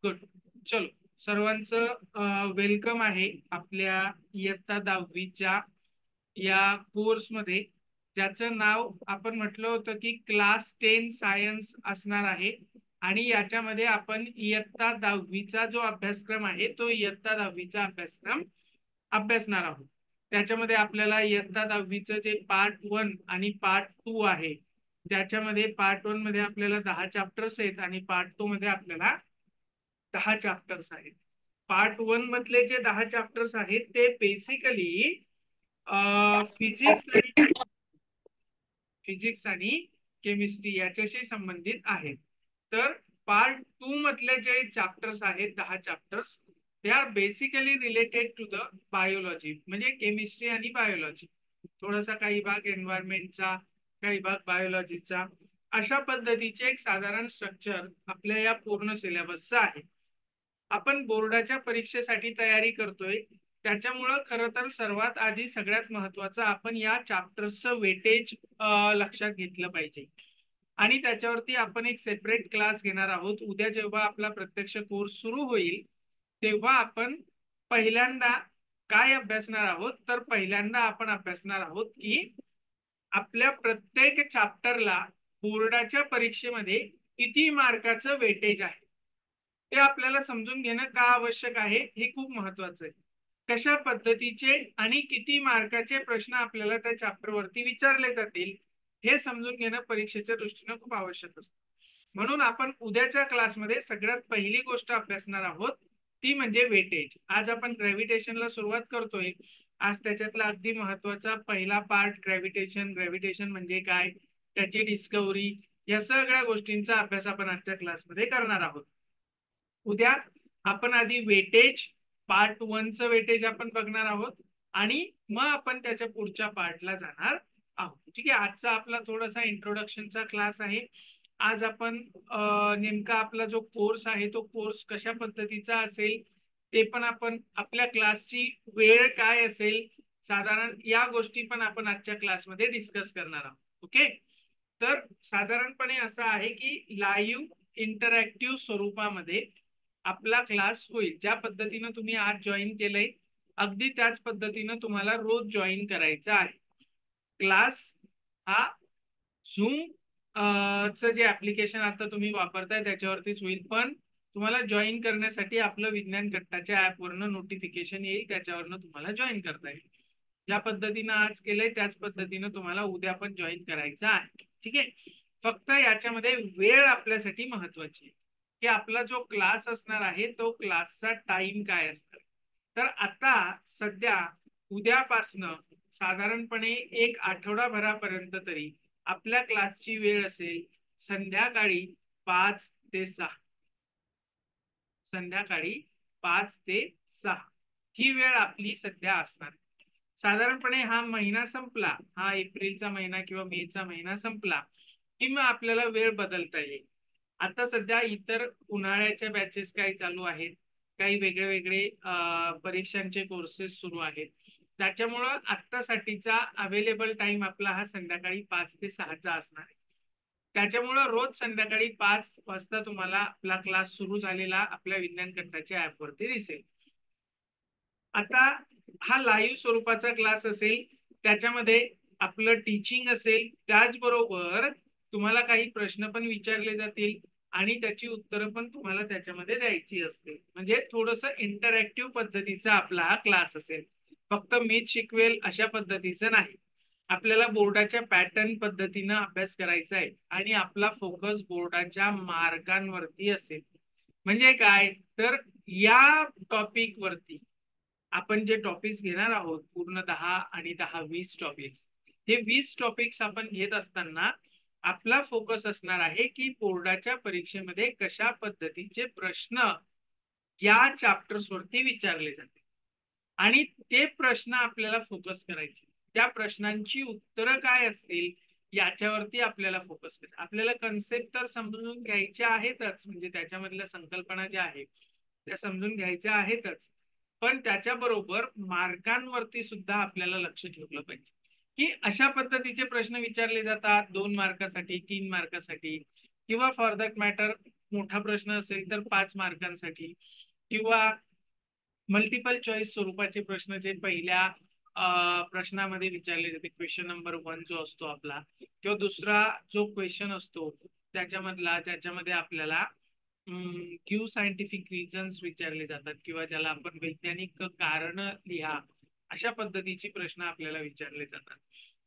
Good. चलो, सर्वांचं welcome आहे आपल्या इयत्ता 10वीच्या या कोर्समध्ये, ज्याचं नाव आपण म्हटलं होतं की क्लास 10 सायन्स असणार आहे. आणि याच्यामध्ये आपण इयत्ता 10वीचा जो अभ्यासक्रम आहे तो इयत्ता 10वीचा अभ्यासक्रम अभ्यासणार आहोत. त्याच्यामध्ये आपल्याला इयत्ता 10वीचं जे पार्ट 1 आणि पार्ट 2 आहे, त्याच्यामध्ये पार्ट 1 मध्ये आपल्याला 10 चॅप्टर्स आहेत आणि पार्ट 2 मध्ये आपल्याला 10 चॅप्टर्स आहेत. पार्ट 1 मधले जे 10 चॅप्टर्स आहेत ते बेसिकली फिजिक्स आणि केमिस्ट्री याच्याशी संबंधित आहेत. तर पार्ट 2 मधले जे चॅप्टर्स आहेत, 10 chapters, they are basically related to the biology, म्हणजे केमिस्ट्री आणि बायोलॉजी. थोडासा काही भाग एन्व्हायरमेंटचा, काही भाग बायोलॉजीचा, अशा पद्धतीचे एक साधारण स्ट्रक्चर आपल्या या पूर्ण सिलेबसचा आहे. आपण बोर्डाच्या परीक्षेसाठी तयारी करतोय, त्याच्यामुळं खरं तर सर्वात आधी सगळ्यात महत्वाचं आपण या चॅप्टर्सचं वेटेज लक्षात घेतलं पाहिजे. आणि त्याच्यावरती आपण एक सेपरेट क्लास घेणार आहोत. उद्या जेव्हा आपला प्रत्यक्ष कोर्स सुरू होईल तेव्हा आपण पहिल्यांदा काय अभ्यासणार आहोत, तर पहिल्यांदा आपण अभ्यासणार आहोत की आपल्या प्रत्येक चॅप्टरला बोर्डाच्या परीक्षेमध्ये किती मार्काचं वेटेज आहे ते आपल्याला समजून घेणं का आवश्यक आहे, हे खूप महत्वाचं आहे. कशा पद्धतीचे आणि किती मार्काचे प्रश्न आपल्याला त्या चॅप्टर वरती विचारले जातील हे समजून घेणं परीक्षेच्या दृष्टीने खूप आवश्यक असतं. म्हणून आपण उद्याच्या क्लासमध्ये सगळ्यात पहिली गोष्ट अभ्यासणार आहोत ती म्हणजे वेटेज. आज आपण ग्रॅव्हिटेशनला सुरुवात करतोय. आज त्याच्यातला अगदी महत्वाचा पहिला पार्ट ग्रॅव्हिटेशन. ग्रॅव्हिटेशन म्हणजे काय, त्याची डिस्कवरी, या सगळ्या गोष्टींचा अभ्यास आपण आजच्या क्लासमध्ये करणार आहोत. उद्या आपण आधी वेटेज, पार्ट 1चं वेटेज आपण बघणार आहोत आणि मग आपण त्याच्या पुढच्या पार्टला जाणार आहोत. ठीक आहे. आजचा आपला थोडासा इंट्रोडक्शनचा क्लास आहे. आज आपण नेमका आपला जो कोर्स आहे तो कोर्स कशा पद्धतीचा असेल ते पण आपण, आपल्या क्लासची वेळ काय असेल साधारण, या गोष्टी पण आपण आजच्या क्लासमध्ये डिस्कस करणार आहोत. ओके. तर साधारणपणे असं आहे की लाईव्ह इंटरॅक्टिव्ह स्वरूपामध्ये आपला क्लास होईल. ज्या पद्धतीनं तुम्ही आज जॉईन केलंय अगदी त्याच पद्धतीनं तुम्हाला रोज जॉईन करायचं आहे. क्लास हा झूम चं जे ऍप्लिकेशन आता तुम्ही वापरताय त्याच्यावरतीच होईल, पण तुम्हाला जॉईन करण्यासाठी आपलं विज्ञान कट्टाच्या ऍपवरनं नोटिफिकेशन येईल, त्याच्यावरनं तुम्हाला जॉईन करता येईल. ज्या पद्धतीनं आज केलंय त्याच पद्धतीनं तुम्हाला उद्या पण जॉईन करायचं आहे. ठीक आहे. फक्त याच्यामध्ये वेळ आपल्यासाठी महत्वाची आहे की आपला जो क्लास असणार आहे तो क्लासचा टाइम काय असणार. तर आता सध्या उद्यापासनं साधारणपणे एक आठवडाभरापर्यंत तरी आपल्या क्लासची वेळ असेल संध्याकाळी 5 ते 6. संध्याकाळी 5 ते 6 ही वेळ आपली सध्या असणार. साधारणपणे हा महिना संपला, हा एप्रिलचा महिना किंवा मेचा महिना संपला की मग आपल्याला वेळ बदलता येईल. आता सध्या इतर उन्हाळ्याच्या बॅचेस काही चालू आहेत, काही वेगळे वेगळे परीक्षांचे कोर्सेस सुरू आहेत. त्याच्यामुळं आत्तासाठीचा अवेलेबल टाइम आपला हा संध्याकाळी 5 ते 6चा असणार आहे. त्याच्यामुळं रोज संध्याकाळी 5 वाजता तुम्हाला आपला क्लास सुरू झालेला आपल्या विज्ञान कट्टाच्या ऍपवरती दिसेल. आता हा लाईव्ह स्वरूपाचा क्लास असेल, त्याच्यामध्ये आपलं टीचिंग असेल, त्याचबरोबर तुम्हाला काही प्रश्न पण विचारले जातील आणि त्याची उत्तरं पण तुम्हाला त्याच्यामध्ये द्यायची असते. म्हणजे थोडंसं इंटरॅक्टिव्ह पद्धतीचा आपला हा क्लास असेल. फक्त मीच शिकवेल अशा पद्धतीचं नाही. आपल्याला बोर्डाच्या पॅटर्न पद्धतीनं अभ्यास करायचा आहे आणि आपला फोकस बोर्डाच्या मार्कांवरती असेल. म्हणजे काय, तर या टॉपिक वरती आपण जे टॉपिक्स घेणार आहोत पूर्ण 10 आणि 10-20 टॉपिक्स, हे 20 टॉपिक्स आपण घेत असताना आपला फोकस असणार आहे की बोर्डाच्या परीक्षेमध्ये कशा पद्धतीचे प्रश्न या चॅप्टर्स वरती विचारले जाते आणि ते प्रश्न आपल्याला फोकस करायचे. त्या प्रश्नांची उत्तरं काय असतील याच्यावरती आपल्याला फोकस करायचं. आपल्याला कन्सेप्ट तर समजून घ्यायच्या आहेतच, म्हणजे त्याच्यामधल्या संकल्पना ज्या आहेत त्या समजून घ्यायच्या आहेतच, पण त्याच्याबरोबर मार्कांवरती सुद्धा आपल्याला लक्ष ठेवलं पाहिजे की अशा पद्धतीचे प्रश्न विचारले जातात 2 मार्कासाठी, 3 मार्कासाठी. किंवा फॉर दॅट मॅटर मोठा प्रश्न असेल तर 5 मार्कांसाठी, किंवा मल्टिपल चॉईस स्वरूपाचे प्रश्न जे पहिल्या प्रश्नामध्ये विचारले जाते, क्वेश्चन नंबर 1 जो असतो आपला, किंवा दुसरा जो क्वेश्चन असतो त्याच्यामध्ये आपल्याला क्यू सायंटिफिक रिझन्स विचारले जातात, किंवा ज्याला आपण वैज्ञानिक कारण लिहा अशा पद्धतीची प्रश्न आपल्याला विचारले जातात.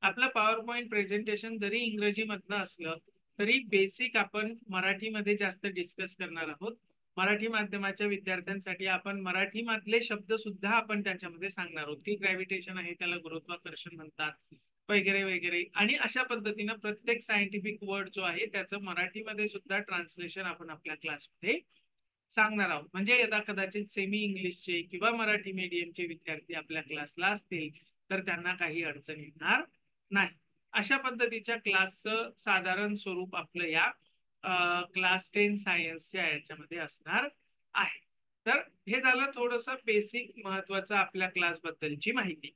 आपलं पॉवर पॉइंट प्रेझेंटेशन जरी इंग्रजीमधनं असलं तरी बेसिक आपण मराठीमध्ये जास्त डिस्कस करणार आहोत. मराठी माध्यमाच्या विद्यार्थ्यांसाठी आपण मराठी मधले शब्द सुद्धा आपण त्याच्यामध्ये सांगणार आहोत, की ग्रॅव्हिटेशन आहे त्याला गुरुत्वाकर्षण म्हणतात वगैरे वगैरे. आणि अशा पद्धतीनं प्रत्येक सायंटिफिक वर्ड जो आहे त्याचं मराठीमध्ये सुद्धा ट्रान्सलेशन आपण आपल्या क्लासमध्ये सांगणार आहोत. म्हणजे यदा कदाचित सेमी इंग्लिशचे किंवा मराठी मीडियमचे विद्यार्थी आपल्या क्लासला असतील तर त्यांना काही अडचण येणार नाही. अशा पद्धतीच्या क्लासचं साधारण स्वरूप आपलं या क्लास 10 सायन्सच्या याच्यामध्ये असणार आहे. तर हे झालं थोडंसं बेसिक महत्वाचं आपल्या क्लास बद्दलची माहिती.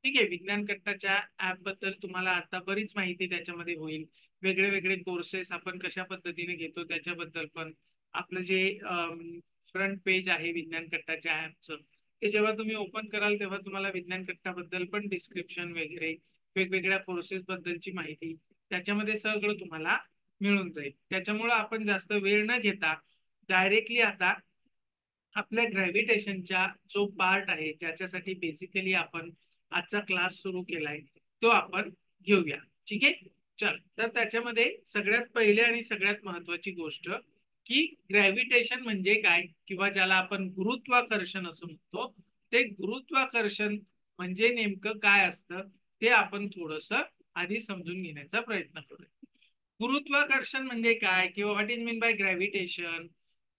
ठीक आहे, विज्ञान कट्टाच्या ऍप बद्दल तुम्हाला आता बरीच माहिती त्याच्यामध्ये होईल. वेगळे वेगळे कोर्सेस आपण कशा पद्धतीने घेतो त्याच्याबद्दल पण, आपलं जे फ्रंट पेज आहे विज्ञान कट्टाच्या ऍपचं, ते जेव्हा तुम्ही ओपन कराल तेव्हा तुम्हाला विज्ञान कट्टाबद्दल पण डिस्क्रिप्शन वगैरे, वेगवेगळ्या कोर्सेस बद्दलची माहिती त्याच्यामध्ये सगळं तुम्हाला मिळून जाईल. त्याच्यामुळे आपण जास्त वेळ न घेता डायरेक्टली आता आपल्या ग्रॅव्हिटेशनच्या जो पार्ट आहे ज्याच्यासाठी बेसिकली आपण आजचा क्लास सुरू केलाय तो आपण घेऊया. ठीक आहे, चल. तर त्याच्यामध्ये सगळ्यात पहिले आणि सगळ्यात महत्वाची गोष्ट की ग्रॅव्हिटेशन म्हणजे काय, किंवा ज्याला आपण गुरुत्वाकर्षण असं म्हणतो, ते गुरुत्वाकर्षण म्हणजे नेमकं काय असतं ते आपण थोडस आधी समजून घेण्याचा प्रयत्न करूया. गुरुत्वाकर्षण म्हणजे काय, किंवा what is mean by gravitation.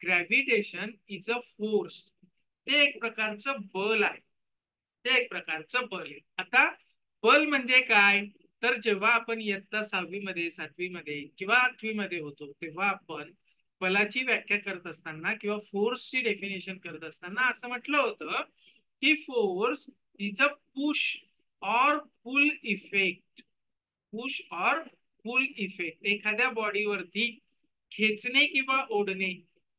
Gravitation is a force. ते एक प्रकारचं बल आहे. ते एक प्रकारचं बल आहे. आता बल म्हणजे काय, तर जेव्हा आपण इयत्ता 6वी मध्ये 7वी मध्ये किंवा 8वी मध्ये होतो तेव्हा आपण बलाची व्याख्या करत असताना किंवा फोर्सची डेफिनेशन करत असताना असं म्हटलं होतं की force is a push or pull effect. Push or pull effect, एखाद्या बॉडीवरती खेचणे किंवा ओढणे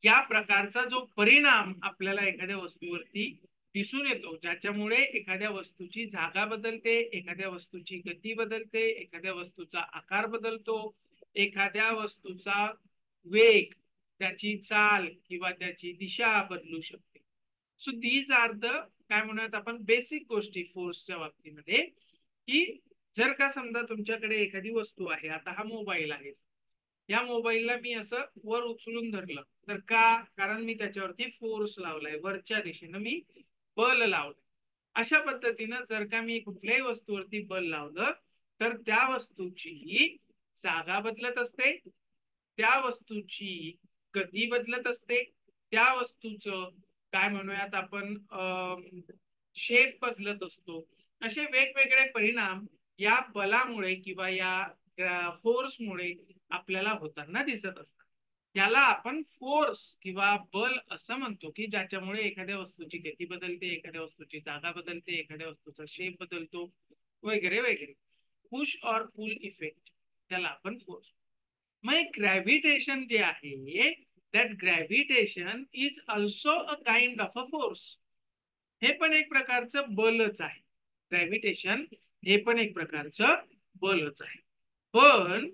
या प्रकारचा जो परिणाम आपल्याला एखाद्या वस्तूवरती दिसून येतो, ज्याच्यामुळे एखाद्या वस्तूची जागा बदलते, एखाद्या वस्तूची गती बदलते, एखाद्या वस्तूचा आकार बदलतो, एखाद्या वस्तूचा वेग, त्याची चाल किंवा त्याची दिशा बदलू शकते. सो दीज आर द काय म्हणूयात आपण बेसिक गोष्टी फोर्सच्या बाबतीमध्ये. की जर का समजा तुमच्याकडे एखादी वस्तू आहे, आता हा मोबाईल आहे, या मोबाईलला मी असं वर उचलून धरलं तर का, कारण मी त्याच्यावरती फोर्स लावलाय, वरच्या दिशेनं मी बल लावलं. अशा पद्धतीनं जर का मी कुठल्याही वस्तूवरती बल लावलं तर त्या वस्तूची जागा बदलत असते, त्या वस्तूची गती बदलत असते, त्या वस्तूचं काय म्हणूयात आपण शेप बदलत असतो. असे वेगवेगळे परिणाम या बलामुळे किंवा या फोर्समुळे आपल्याला होताना दिसत असतात. याला आपण फोर्स किंवा बल असं म्हणतो, की ज्याच्यामुळे एखाद्या वस्तूची गती बदलते, एखाद्या वस्तूची जागा बदलते, एखाद्या वस्तूचा शेप बदलतो वगैरे वगैरे. पुश ऑर पुल इफेक्ट त्याला आपण फोर्स. मग ग्रॅव्हिटेशन जे आहे, that gravitation is also a kind of a force. हे पण एक प्रकारचं बलच आहे. ग्रॅव्हिटेशन हे पण एक प्रकारचं बलच आहे. पण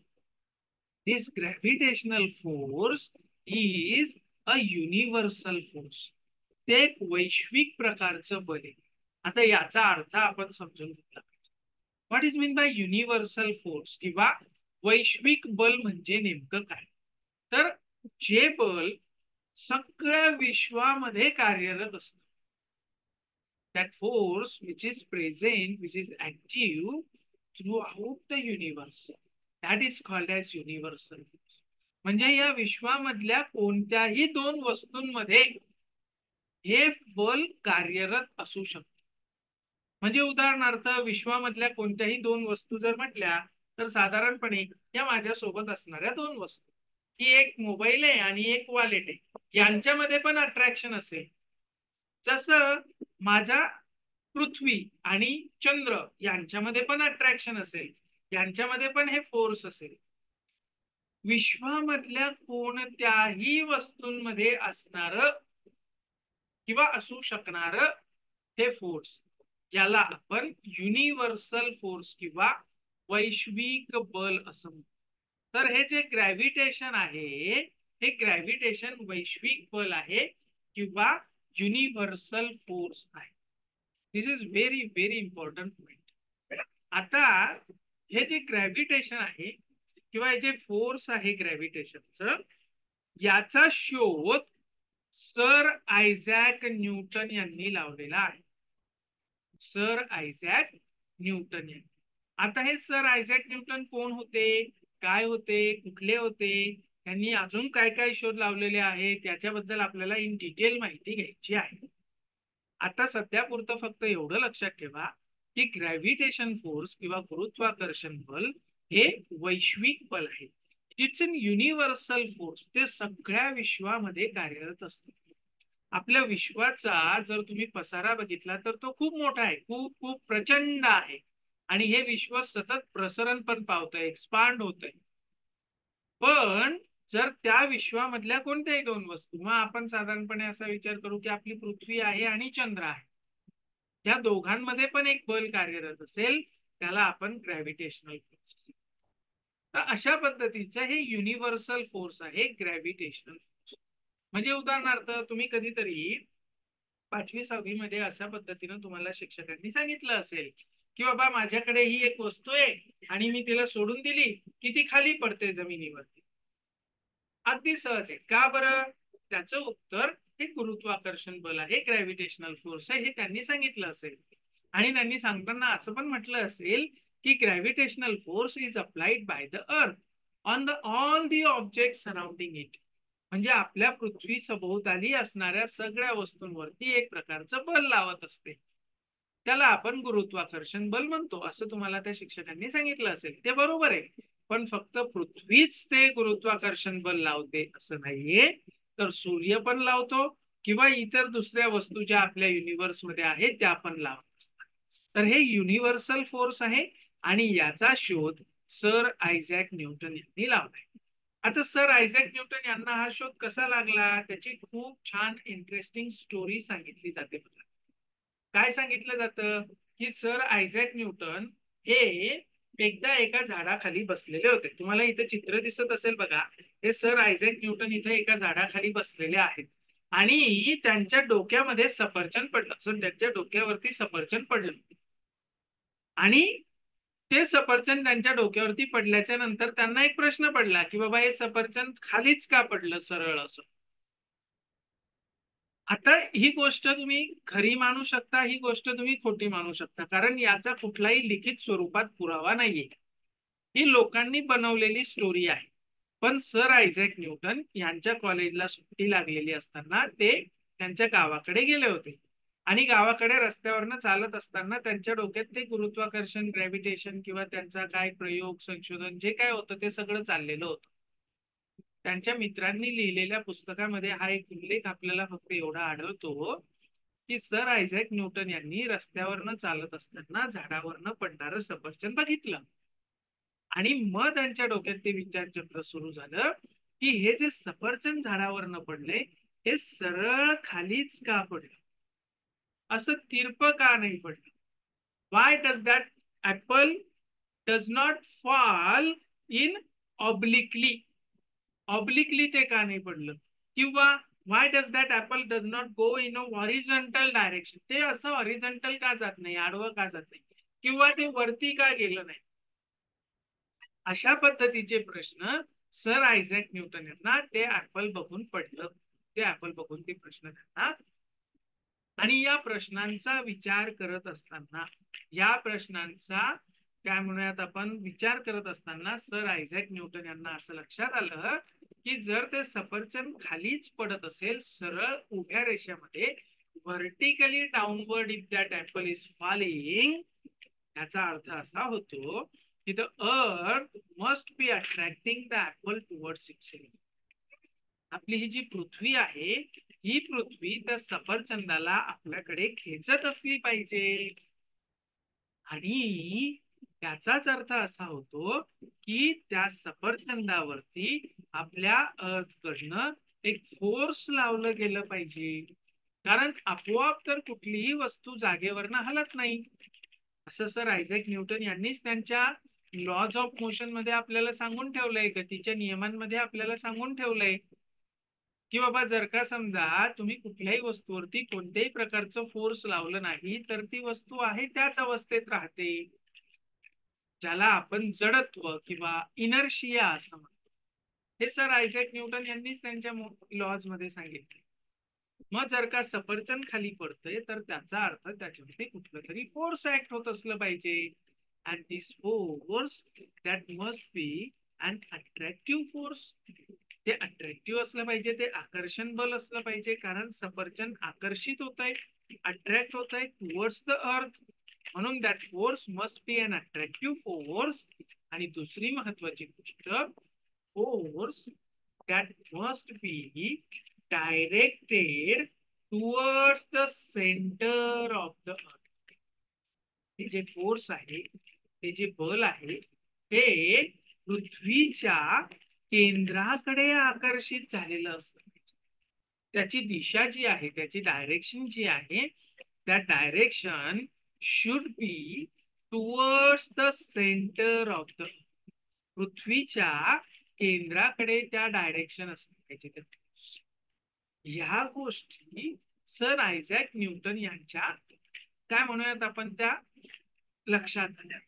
this gravitational force is a universal force. ते एक वैश्विक प्रकारचं बल आहे. आता याचा अर्थ आपण समजून घेतला पाहिजे. What is mean by universal force किंवा वैश्विक बल म्हणजे नेमकं काय, तर जे बल सगळ्या विश्वामध्ये कार्यरत असतं, that force which is present, which is active throughout the universe, that is called as universal force. म्हणजे या विश्वामधल्या कोणत्याही दोन वस्तूंमध्ये हे बल कार्यरत असू शकते. म्हणजे उदाहरणार्थ विश्वामधल्या कोणत्याही दोन वस्तू जर म्हटल्या तर साधारणपणे या माझ्या सोबत असणाऱ्या दोन वस्तू, ही एक मोबाईल आहे आणि एक वॉलेट आहे, यांच्यामध्ये पण अट्रॅक्शन असेल. जसं माझा पृथ्वी आणि चंद्र यांच्यामध्ये पण अट्रॅक्शन असेल, यांच्यामध्ये पण हे फोर्स असेल. विश्वामधल्या कोणत्याही वस्तूंमध्ये असणार किंवा असू शकणार हे फोर्स, याला आपण युनिव्हर्सल फोर्स किंवा वैश्विक बल असं म्हणतो. तर हे जे ग्रॅव्हिटेशन आहे हे ग्रॅव्हिटेशन वैश्विक बल आहे किंवा युनिव्हर्सल फोर्स आहे. This is very very important point. आता हे जे ग्रॅव्हिटेशन आहे किंवा हे जे फोर्स आहे ग्रॅव्हिटेशनचं, याचा शोध सर आयझॅक न्यूटन यांनी लावलेला आहे. सर आयझॅक न्यूटन यांनी. आता हे सर आयझॅक न्यूटन कोण होते, काय होते, कुठले होते, त्यांनी अजून काय काय शोध लावलेले आहेत त्याच्याबद्दल आपल्याला इन डिटेल माहिती घ्यायची आहे. आता सध्या पुरतं फक्त एवढं लक्षात ठेवा की ग्रॅव्हिटेशन फोर्स किंवा गुरुत्वाकर्षण बल हे वैश्विक बल आहे. It's an universal force. ते सगळ्या विश्वामध्ये कार्यरत असते. आपल्या विश्वाचा जर तुम्ही पसारा बघितला तर तो खूप मोठा आहे, खूप खूप प्रचंड आहे. आणि हे विश्व सतत प्रसरण पण पावतंय, एक्सपांड होतंय. पण जर त्या विश्वामधल्या कोणत्याही दोन वस्तू, मग आपण साधारणपणे असा विचार करू की आपली पृथ्वी आहे आणि चंद्र आहे, या दोघांमध्ये पण एक बल कार्यरत असेल, त्याला आपण ग्रॅव्हिटेशनल फोर्स. तर अशा पद्धतीचं हे युनिव्हर्सल फोर्स आहे ग्रॅव्हिटेशनल फोर्स. म्हणजे उदाहरणार्थ तुम्ही कधीतरी 5वी 6वी मध्ये अशा पद्धतीनं तुम्हाला शिक्षकांनी सांगितलं असेल की बाबा माझ्याकडे ही एक वस्तू आहे आणि मी तिला सोडून दिली की ती खाली पडते जमिनीवरती. अगदी सहज आहे. का बरं? त्याचं उत्तर हे गुरुत्वाकर्षण बल आहे, ग्रॅव्हिटेशनल फोर्स आहे, हे त्यांनी सांगितलं असेल. आणि त्यांनी सांगताना असं पण म्हटलं असेल की gravitational force is applied by the earth on the all the object surrounding it. म्हणजे आपल्या पृथ्वी सभोवताली असणाऱ्या सगळ्या वस्तूंवरती एक प्रकारचं बल लावत असते, त्याला आपण गुरुत्वाकर्षण बल म्हणतो, असं तुम्हाला त्या शिक्षकांनी सांगितलं असेल. ते बरोबर आहे. पण फक्त पृथ्वीच ते गुरुत्वाकर्षण बल लावते असं नाहीये, तर सूर्य पण लावतो किंवा इतर दुसऱ्या वस्तू ज्या आपल्या युनिव्हर्स मध्ये आहेत त्या पण लावत असतात. तर हे युनिव्हर्सल फोर्स आहे आणि याचा शोध सर आयझॅक न्यूटन यांनी लावलाय. आता सर आयझॅक न्यूटन यांना हा शोध कसा लागला, त्याची खूप छान इंटरेस्टिंग स्टोरी सांगितली जाते. काय सांगितलं जातं की सर आयझॅक न्यूटन हे एकदा एका झाडाखाली बसलेले होते. तुम्हाला इथे चित्र दिसत असेल बघा. हे सर आयझॅक न्यूटन इथे एका झाडाखाली बसलेले आहेत आणि त्यांच्या डोक्यामध्ये सफरचंद पडलं. सो त्यांच्या डोक्यावरती सफरचंद पडलं आणि ते सफरचंद त्यांच्या डोक्यावरती पडल्याच्या नंतर त्यांना एक प्रश्न पडला की बाबा हे सफरचंद खालीच का पडलं सरळ असं. आता ही गोष्ट तुम्ही खरी मानू शकता, ही गोष्ट तुम्ही खोटी मानू शकता, कारण याचा कुठलाही लिखित स्वरूपात पुरावा नाहीये. ही लोकांनी बनवलेली स्टोरी आहे. पण सर आयझॅक न्यूटन यांच्या कॉलेजला सुट्टी लागलेली असताना ते त्यांच्या गावाकडे गेले होते आणि गावाकडे रस्त्यावरनं चालत असताना त्यांच्या डोक्यात ते गुरुत्वाकर्षण, ग्रॅव्हिटेशन किंवा त्यांचा काय प्रयोग, संशोधन जे काय होतं ते सगळं चाललेलं होतं. त्यांच्या मित्रांनी लिहिलेल्या पुस्तकामध्ये हा एक उल्लेख आपल्याला फक्त एवढा आढळतो की सर आयझॅक न्यूटन यांनी रस्त्यावरनं चालत असताना झाडावरनं पडणारं सफरचंद बघितलं आणि मग त्यांच्या डोक्यात ते विचारचक्र सुरू झालं की हे जे सफरचंद झाडावरनं पडले हे सरळ खालीच का पडलं, असं तिरप का नाही पडलं. Why does that apple does not fall in obliquely. Obliquely ते का नाही पडलं, किंवा why does that apple does not go in a horizontal direction. ते असं हॉरिझॉन्टल का जात नाही, आडवं का जात नाही, किंवा ते वरती का गेलं नाही. अशा पद्धतीचे प्रश्न सर आयझॅक न्यूटन यांना ते ऍपल बघून पडलं. ते ऍपल बघून ते प्रश्न त्यांना. आणि या प्रश्नांचा विचार करत असताना, या प्रश्नांचा काय म्हणूयात आपण विचार करत असताना सर आयझॅक न्यूटन यांना असं लक्षात आलं की जर ते सफरचंद खालीच पडत असेल सरळ उभ्या रेषेमध्ये, vertically downward if that apple is falling, याचा अर्थ असा होतो की the earth must be attracting the apple towards itself. आपली ही जी पृथ्वी आहे ही पृथ्वी त्या सफरचंदाला आपल्याकडे खेचत असली पाहिजे. आणि त्याचाच अर्थ असा होतो की त्या सफरचंदावरती आपल्या अर्थकडनं एक फोर्स लावलं गेलं पाहिजे, कारण आपोआप तर कुठलीही वस्तू जागेवरनं हलत नाही. असं सर आयझॅक न्यूटन यांनीच त्यांच्या लॉज ऑफ मोशन मध्ये आपल्याला सांगून ठेवलंय, गतीच्या नियमांमध्ये आपल्याला सांगून ठेवलंय की बाबा जर का समजा तुम्ही कुठल्याही वस्तूवरती कोणत्याही प्रकारचं फोर्स लावलं नाही तर ती वस्तू आहे त्याच अवस्थेत राहते, ज्याला आपण जडत्व किंवा इनर्शिया असं म्हणतो. हे सर आयझॅक न्यूटन यांनीच त्यांच्या लॉज मध्ये सांगितले. मग जर का सफरचंद खाली पडतंय तर त्याचा अर्थ त्याच्यामध्ये कुठलं तरी फोर्स ऍक्ट होत असलं पाहिजे, and this force that must be an attractive force. ते अट्रॅक्टिव्ह असलं पाहिजे, ते आकर्षण बल असलं पाहिजे, कारण सफरचंद आकर्षित होत आहे, अट्रॅक्ट होत आहे टुवर्ड्स द अर्थ, म्हणून that force must be an attractive force. आणि दुसरी महत्वाची गोष्ट, force that must be directed towards the centre of the earth. हे जे फोर्स आहे, हे जे बल आहे, ते पृथ्वीच्या केंद्राकडे आकर्षित झालेलं असतं. त्याची दिशा जी आहे, त्याची डायरेक्शन जी आहे, that direction should be towards the center of the पृथ्वीच्या केंद्राकडे त्या डायरेक्शन असलं पाहिजे. ह्या गोष्टी सर आयझॅक न्यूटन यांच्या काय म्हणूयात आपण त्या लक्षात आल्या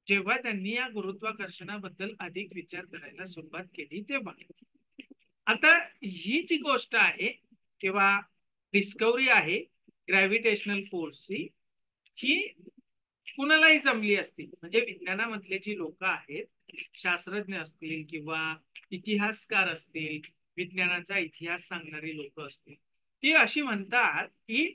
जेव्हा त्यांनी या गुरुत्वाकर्षणाबद्दल अधिक विचार करायला सुरुवात केली तेव्हा. आता ही जी गोष्ट आहे किंवा डिस्कवरी आहे ग्रॅव्हिटेशनल फोर्सची, ही कुणालाही जमली असती, म्हणजे विज्ञानामधले जी लोक आहेत, शास्त्रज्ञ असतील किंवा इतिहासकार असतील, विज्ञानाचा इतिहास सांगणारी लोक असतील, ती अशी म्हणतात की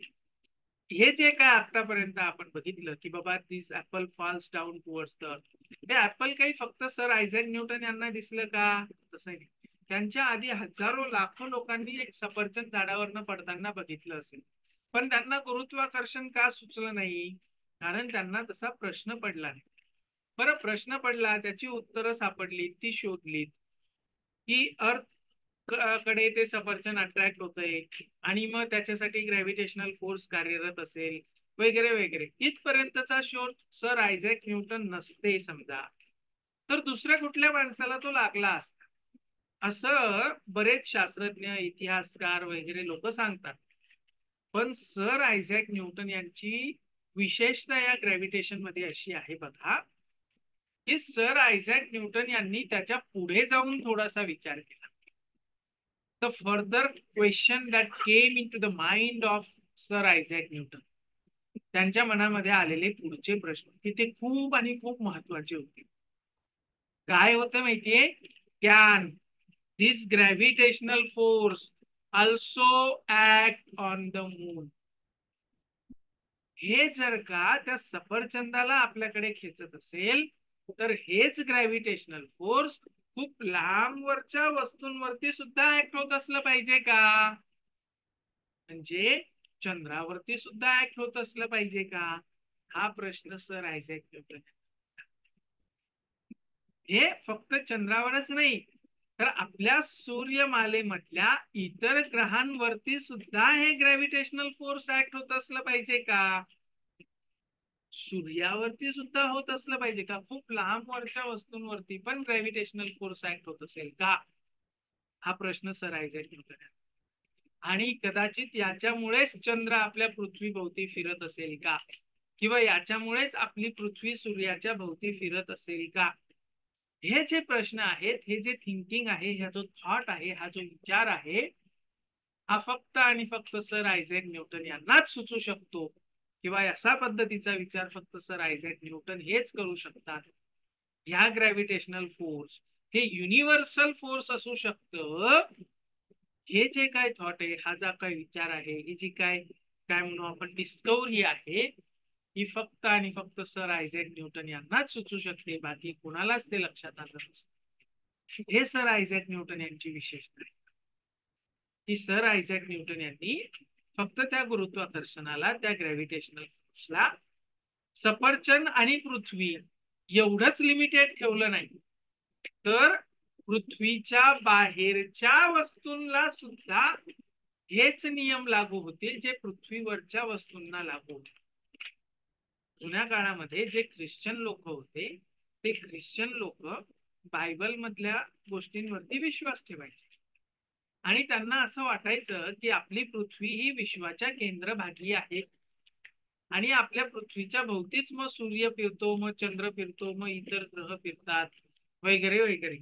हे जे काय आतापर्यंत आपण बघितलं की बाबा this apple falls down towards the earth, हे ऍपल काही फक्त सर आयझॅक न्यूटन यांना दिसलं का? तसं नाही. त्यांच्या आधी हजारो लाखो लोकांनी एक सफरचंद झाडावरनं पडताना बघितलं असेल, पण त्यांना गुरुत्वाकर्षण का सुचलं नाही? कारण त्यांना तसा प्रश्न पडला नाही. बरं, प्रश्न पडला, त्याची उत्तरं सापडली, ती शोधलीत की अर्थ कडे ते सफरचंद अट्रॅक्ट होतंय आणि मग त्याच्यासाठी ग्रॅव्हिटेशनल फोर्स कार्यरत असेल वगैरे वगैरे, इथपर्यंतचा शोध सर आयझॅक न्यूटन नसते समजा, तर दुसऱ्या कुठल्या माणसाला तो लागला असता, असं बरेच शास्त्रज्ञ इतिहासकार वगैरे लोक सांगतात. पण सर आयझॅक न्यूटन यांची विशेषता या ग्रॅव्हिटेशन मध्ये अशी आहे बघा, की सर आयझॅक न्यूटन यांनी त्याच्या पुढे जाऊन थोडासा विचार केला. The further question that came into the mind of Sir Isaac Newton, त्यांच्या मनामध्ये आलेले पुढचे प्रश्न की ते खूप आणि खूप महत्वाचे होते. काय होतं माहितीये? Can this gravitational force also act on the moon? हे जर का त्या सफरचंदाला आपल्याकडे खेचत असेल तर हेच ग्रॅव्हिटेशनल फोर्स खूप लांबवरच्या वस्तूंवरती सुद्धा ऍक्ट होत असलं पाहिजे का? म्हणजे चंद्रावरती सुद्धा ऍक्ट होत असलं पाहिजे का? हा प्रश्न सर आयझॅक न्यूटन. हे फक्त चंद्रावरच नाही तर आपल्या सूर्यमालेमधल्या इतर ग्रहांवरती सुद्धा हे ग्रॅव्हिटेशनल फोर्स ऍक्ट होत असलं पाहिजे का? सूर्यावरती सुद्धा होत असलं पाहिजे का? खूप लांब वरच्या वस्तूंवरती पण ग्रॅव्हिटेशनल फोर्स ऍक्ट होत असेल का? हा प्रश्न सर आयझॅक न्यूटन. आणि कदाचित याच्यामुळेच चंद्र आपल्या पृथ्वीभोवती फिरत असेल का? किंवा याच्यामुळेच आपली पृथ्वी सूर्याच्या भोवती फिरत असेल का? हे जे प्रश्न आहेत, हे जे थिंकिंग आहे, हा जो थॉट आहे, हा जो विचार आहे, हा फक्त आणि फक्त सर आयझॅक न्यूटन यांनाच सुचू शकतो, किंवा अशा पद्धतीचा विचार फक्त सर आयझॅक न्यूटन हेच करू शकतात. ह्या ग्रॅव्हिटेशनल फोर्स हे युनिव्हर्सल फोर्स असू शकतं. हे जे काय थॉट आहे, हा जो काय विचार आहे, ही जी काय काय म्हणू आपण डिस्कवरी आहे, ही फक्त आणि फक्त सर आयझॅक न्यूटन यांनाच सुचू शकते, बाकी कुणालाच ते लक्षात आलं नसतं. हे सर आयझॅक न्यूटन यांची विशेषता आहे की सर आयझॅक न्यूटन यांनी फक्त त्या गुरुत्वाकर्षणाला, त्या ग्रॅव्हिटेशनल फोर्सला सफरचंद आणि पृथ्वी एवढंच लिमिटेड ठेवलं नाही, तर पृथ्वीच्या बाहेरच्या वस्तूंना सुद्धा हेच नियम लागू होतील जे पृथ्वीवरच्या वस्तूंना लागू होतील. जुन्या काळामध्ये जे ख्रिश्चन लोक होते, ते ख्रिश्चन लोक बायबल मधल्या गोष्टींवरती विश्वास ठेवायचे आणि त्यांना असं वाटायचं की आपली पृथ्वी ही विश्वाच्या केंद्रभागी आहे आणि आपल्या पृथ्वीच्या भोवतीच मग सूर्य फिरतो, मग चंद्र फिरतो, मग इतर ग्रह फिरतात वगैरे वगैरे.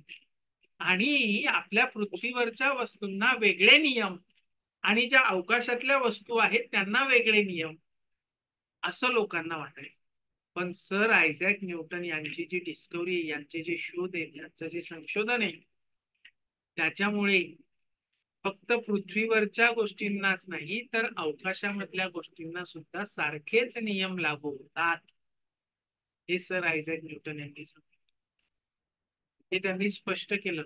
आणि आपल्या पृथ्वीवरच्या वस्तूंना वेगळे नियम आणि ज्या अवकाशातल्या वस्तू आहेत त्यांना वेगळे नियम, असं लोकांना वाटायचं. पण सर आयझॅक न्यूटन यांची जी डिस्कवरी, यांचे जे शोध आहेत, यांचं जे संशोधन आहे, त्याच्यामुळे फक्त पृथ्वीवरच्या गोष्टींनाच नाही तर अवकाशामधल्या गोष्टींना सुद्धा सारखेच नियम लागू होतात, हे सर आयझॅक न्यूटन यांनी सांगितलं. हे त्यांनी स्पष्ट केलं,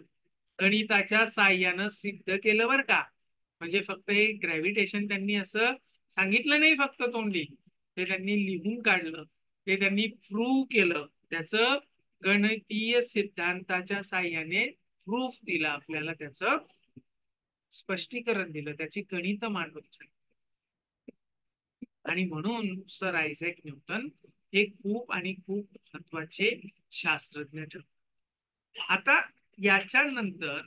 गणिताच्या साह्यानं सिद्ध केलं बरं का. म्हणजे फक्त हे ग्रॅव्हिटेशन त्यांनी असं सांगितलं नाही फक्त तोंडी, ते त्यांनी लिहून काढलं, ते त्यांनी प्रूव्ह केलं, त्याचं गणितीय सिद्धांताच्या साह्याने प्रूफ दिला आपल्याला, त्याचं स्पष्टीकरण दिलं, त्याची गणित मांडून. आणि म्हणून सर आयझॅक न्यूटन हे खूप आणि खूप महत्वाचे शास्त्रज्ञ ठरले. आता याच्यानंतर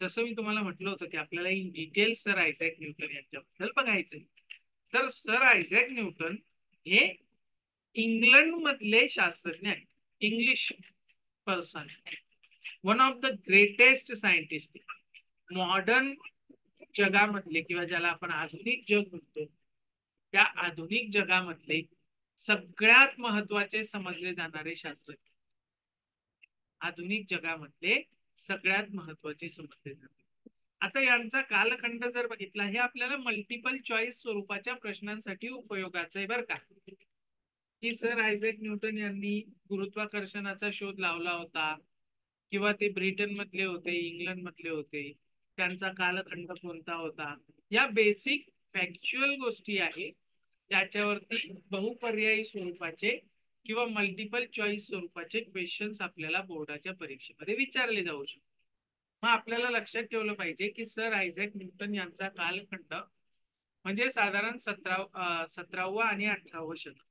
जसं मी तुम्हाला म्हटलं होतं की आपल्याला in detail sir Isaac Newton यांच्याबद्दल बघायचंय, तर सर आयझॅक न्यूटन हे इंग्लंड मधले शास्त्रज्ञ आहेत, English person, one of the greatest scientist modern जगामधले, किंवा ज्याला आपण आधुनिक जग म्हणतो, त्या आधुनिक जगामधले सगळ्यात महत्वाचे समजले जाणारे शास्त्रज्ञ, आधुनिक जगामधले सगळ्यात महत्वाचे समजले जाते. आता यांचा कालखंड जर बघितला, हे आपल्याला मल्टिपल चॉईस स्वरूपाच्या प्रश्नांसाठी उपयोगाचं आहे बरं का. की सर आयझॅक न्यूटन यांनी गुरुत्वाकर्षणाचा शोध लावला होता, किंवा ते ब्रिटन मधले होते, इंग्लंड मधले होते, त्यांचा कालखंड कोणता होता, या बेसिक फॅक्च्युअल गोष्टी आहेत ज्याच्यावरती बहुपर्यायी स्वरूपाचे किंवा मल्टिपल चॉईस स्वरूपाचे क्वेश्चन्स आपल्याला बोर्डाच्या परीक्षेमध्ये विचारले जाऊ शकतात. मग आपल्याला लक्षात ठेवलं पाहिजे की सर आयझॅक न्यूटन यांचा कालखंड म्हणजे साधारण 17वा आणि 18वं शतक.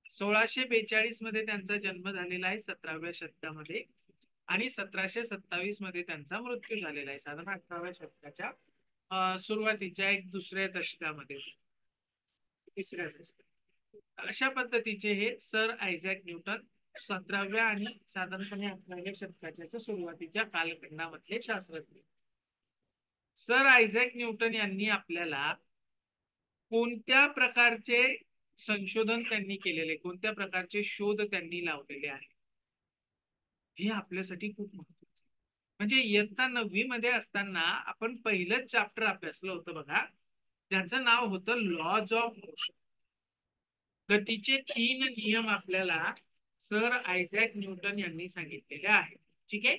1642 मध्ये त्यांचा जन्म झालेला आहे 17व्या शतकामध्ये, आणि 1727 मध्ये त्यांचा मृत्यू झालेला आहे साधारण 18व्या शतकाच्या सुरुवातीच्या एक दुसऱ्या दशकामध्ये, तिसऱ्या दशकात. अशा पद्धतीचे हे सर आयझॅक न्यूटन 17व्या आणि साधारणपणे 18व्या शतकाच्या सुरुवातीच्या कालखंडामधले शास्त्रज्ञ. सर आयझॅक न्यूटन यांनी आपल्याला कोणत्या प्रकारचे संशोधन त्यांनी केलेले, कोणत्या प्रकारचे शोध त्यांनी लावलेले आहे, हे आपल्यासाठी खूप महत्वाचं. म्हणजे इयत्ता 9वी मध्ये असताना आपण पहिलंच चॅप्टर अभ्यासलं होतं बघा, ज्याचं नाव होतं लॉज ऑफ मोशन. गतीचे 3 नियम आपल्याला सर आयझॅक न्यूटन यांनी सांगितलेले आहेत. ठीक आहे.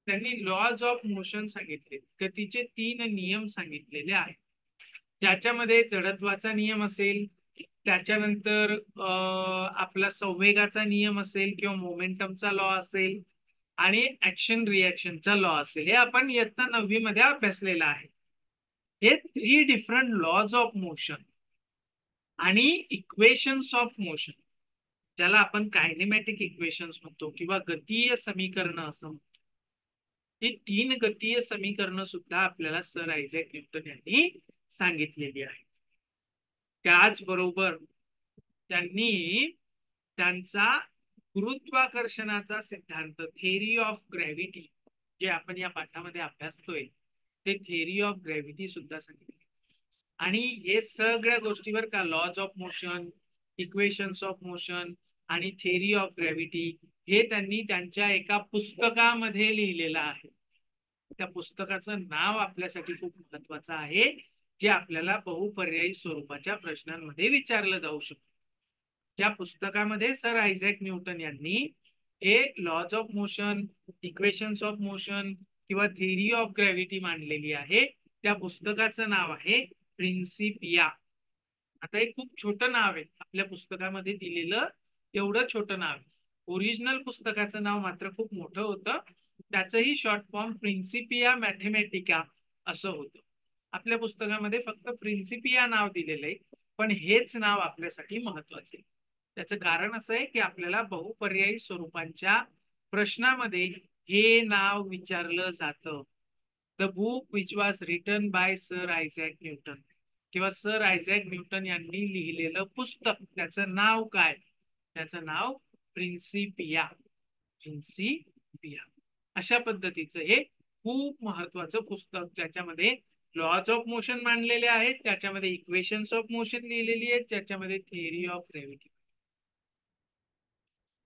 त्यांनी लॉज ऑफ मोशन सांगितले, गतीचे 3 नियम सांगितलेले आहेत, ज्याच्यामध्ये जडत्वाचा नियम असेल, त्याच्यानंतर आपला संवेगाचा नियम असेल किंवा मोमेंटमचा लॉ असेल, आणि ऍक्शन रिॲक्शनचा लॉ असेल. हे आपण इयत्ता 9वी मध्ये अभ्यासलेलं आहे. हे 3 डिफरंट लॉज ऑफ मोशन आणि इक्वेशन्स ऑफ मोशन, ज्याला आपण कायनेमॅटिक इक्वेशन्स म्हणतो किंवा गतीय समीकरण असं म्हणतो, ही 3 गतीय समीकरण सुद्धा आपल्याला सर आयझॅक न्यूटन यांनी सांगितलेली आहे. त्याचबरोबर त्यांनी त्यांचा गुरुत्वाकर्षणाचा सिद्धांत, थेअरी ऑफ ग्रॅव्हिटी, जे आपण या पाठामध्ये अभ्यासतोय, ते थेअरी ऑफ ग्रॅव्हिटी सुद्धा सांगितले. आणि हे सगळ्या गोष्टीवर का, laws of motion, equations of motion आणि थेअरी ऑफ ग्रॅव्हिटी, हे त्यांनी त्यांच्या एका पुस्तकामध्ये लिहिलेलं आहे. त्या पुस्तकाचं नाव आपल्यासाठी खूप महत्वाचं आहे, जे आपल्याला बहुपर्यायी स्वरूपाच्या प्रश्नांमध्ये विचारलं जाऊ शकतं. ज्या पुस्तकामध्ये सर आयझॅक न्यूटन यांनी हे laws of motion, equations of motion, किंवा थेअरी ऑफ ग्रॅव्हिटी मांडलेली आहे. त्या पुस्तकाचं नाव आहे प्रिन्सिपिया. आता हे खूप छोटं नाव आहे, आपल्या पुस्तकामध्ये दिलेलं एवढं छोटं नाव आहे. ओरिजिनल पुस्तकाचं नाव मात्र खूप मोठं होतं. त्याचंही शॉर्ट फॉर्म प्रिन्सिपिया मॅथेमॅटिका असं होतं. आपल्या पुस्तकामध्ये फक्त प्रिन्सिपिया नाव दिलेलं आहे, पण हेच नाव आपल्यासाठी महत्वाचं आहे. त्याचं कारण असं आहे की आपल्याला बहुपर्यायी स्वरूपांच्या प्रश्नामध्ये हे नाव विचारलं जातं. The book which was written by sir Isaac Newton, किंवा सर आयझॅक न्यूटन यांनी लिहिलेलं पुस्तक, त्याचं नाव काय? त्याचं नाव प्रिन्सिपिया. प्रिन्सिपिया अशा पद्धतीचं हे खूप महत्वाचं पुस्तक, ज्याच्यामध्ये लॉज ऑफ मोशन मांडलेले आहेत, त्याच्यामध्ये इक्वेशन्स ऑफ मोशन लिहिलेली आहेत, त्याच्यामध्ये थिअरी ऑफ ग्रॅव्हिटी.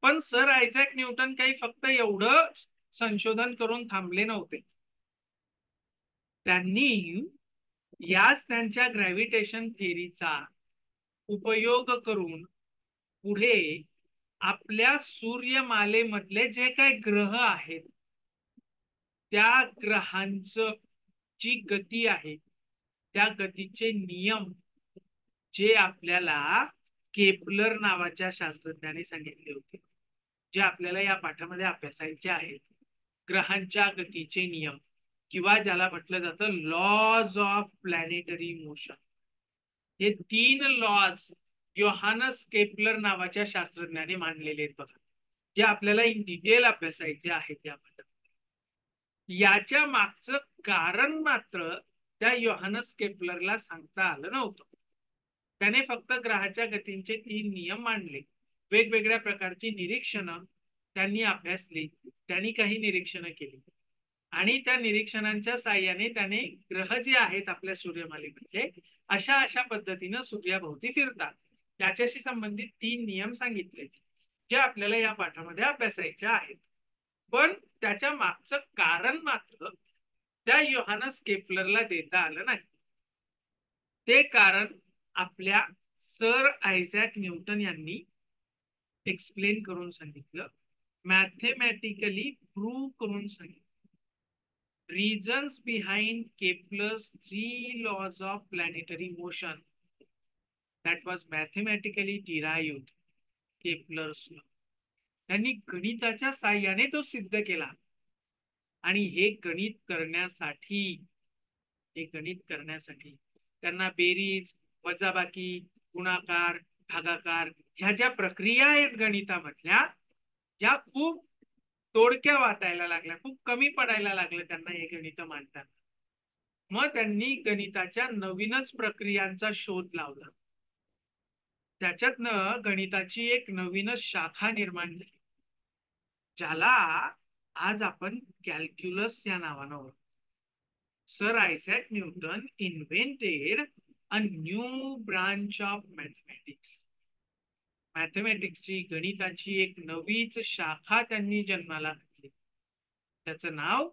पण सर आयझॅक न्यूटन काही फक्त एवढं संशोधन करून थांबले नव्हते. त्यांनी याच त्यांच्या ग्रॅव्हिटेशन थिअरीचा उपयोग करून पुढे आपल्या सूर्यमालेमधले जे काही ग्रह आहेत त्या ग्रहांचं जी गती आहे त्या गतीचे नियम जे आपल्याला केपलर नावाच्या शास्त्रज्ञाने सांगितले होते, जे आपल्याला या पाठामध्ये अभ्यासायचे आहेत. ग्रहांच्या गतीचे नियम, किंवा ज्याला म्हटलं जातं लॉज ऑफ प्लॅनेटरी मोशन. हे 3 लॉज योहानस केपलर नावाच्या शास्त्रज्ञाने मांडलेले आहेत बघा, जे आपल्याला इन डिटेल अभ्यासायचे आहेत या पाठात. याच्या मागचं कारण मात्र त्या योहानस केपलरला सांगता आलं नव्हतं. त्याने फक्त ग्रहाच्या गतींचे 3 नियम मांडले. वेगवेगळ्या प्रकारची निरीक्षणं त्यांनी अभ्यासली, त्यांनी काही निरीक्षणं केली, आणि त्या निरीक्षणांच्या साहाय्याने त्याने ग्रह जे आहेत आपल्या सूर्यमालेमध्ये अशा अशा पद्धतीनं सूर्याभोवती फिरतात, त्याच्याशी संबंधित 3 नियम सांगितले, जे आपल्याला या पाठामध्ये अभ्यासायचे आहेत. पण त्याच्या मागचं कारण मात्र त्या योहानस केपलरला देता आलं नाही. ते कारण आपल्या सर आयझॅक न्यूटन यांनी एक्सप्लेन करून सांगितलं, मॅथेमॅटिकली प्रूव्ह करून सांगितलं. Reasons behind Kepler's 3 laws of planetary motion that was mathematically derived. Kepler's law त्यांनी गणिताच्या साहाय्याने तो सिद्ध केला. आणि हे गणित करण्यासाठी त्यांना बेरीज, वजाबाकी, गुणाकार, भागाकार ह्या ज्या प्रक्रिया आहेत गणितामधल्या, ह्या खूप तोडक्या वाटायला लागल्या, खूप कमी पडायला लागलं त्यांना हे गणित मांडताना. मग त्यांनी गणिताच्या नवीनच प्रक्रियांचा शोध लावला. त्याच्यातनं गणिताची एक नवीनच शाखा निर्माण झाली, ज्याला आज आपण कॅल्क्युलस या नावानं ओळखतो. Sir Isaac Newton invented a new branch of mathematics. मॅथमॅटिक्सची, गणिताची एक नवीच शाखा त्यांनी जन्माला घातली. त्याचं नाव